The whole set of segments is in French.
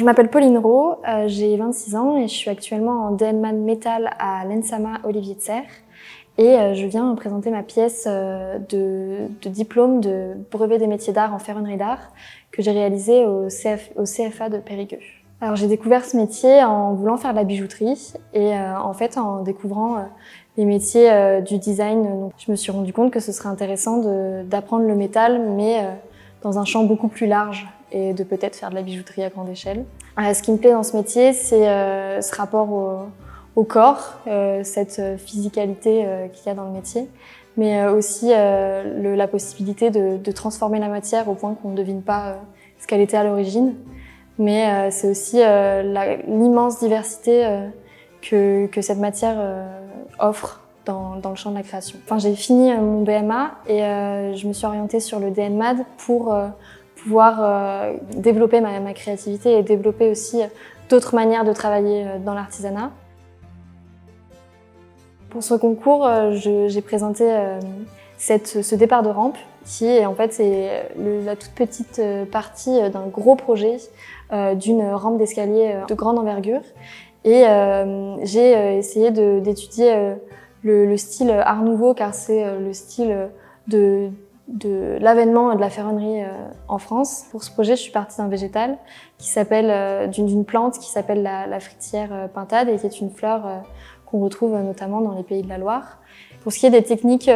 Je m'appelle Pauline Rowe, j'ai 26 ans et je suis actuellement en DNMAD Métal à l'ENSAMA Olivier de Serres. Et je viens présenter ma pièce de diplôme de brevet des métiers d'art en ferronnerie d'art que j'ai réalisé au CFA de Périgueux. Alors j'ai découvert ce métier en voulant faire de la bijouterie et en fait en découvrant les métiers du design, donc, je me suis rendu compte que ce serait intéressant d'apprendre le métal mais dans un champ beaucoup plus large et de peut-être faire de la bijouterie à grande échelle. Ce qui me plaît dans ce métier, c'est ce rapport au corps, cette physicalité qu'il y a dans le métier, mais aussi la possibilité de transformer la matière au point qu'on ne devine pas ce qu'elle était à l'origine. Mais c'est aussi l'immense diversité que cette matière offre dans le champ de la création. Enfin, j'ai fini mon BMA et je me suis orientée sur le DNMAD pour pouvoir développer ma créativité et développer aussi d'autres manières de travailler dans l'artisanat. Pour ce concours, j'ai présenté ce départ de rampe qui est en fait la toute petite partie d'un gros projet d'une rampe d'escalier de grande envergure. Et j'ai essayé d'étudier le style Art Nouveau car c'est le style de l'avènement de la ferronnerie en France. Pour ce projet, je suis partie d'un végétal d'une plante qui s'appelle la fruitière pintade et qui est une fleur qu'on retrouve notamment dans les pays de la Loire. Pour ce qui est des techniques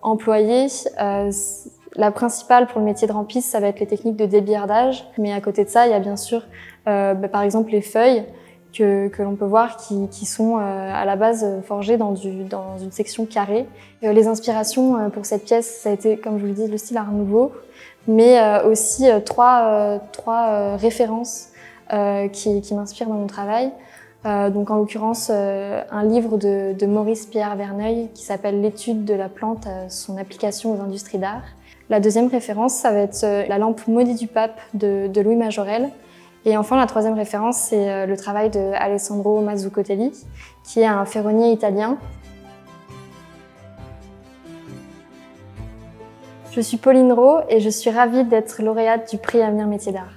employées, la principale pour le métier de rampiste, ça va être les techniques de débillardage. Mais à côté de ça, il y a bien sûr, par exemple, les feuilles que l'on peut voir qui sont à la base forgées dans une section carrée. Les inspirations pour cette pièce, ça a été, comme je vous le dis, le style Art Nouveau, mais aussi trois références qui m'inspirent dans mon travail. Donc en l'occurrence, un livre de Maurice Pierre Verneuil qui s'appelle L'étude de la plante, son application aux industries d'art. La deuxième référence, ça va être la lampe Maudit du Pape de Louis Majorel. Et enfin, la troisième référence, c'est le travail de Alessandro Mazzuccotelli, qui est un ferronnier italien. Je suis Pauline Rowe et je suis ravie d'être lauréate du prix Avenir Métiers d'Art.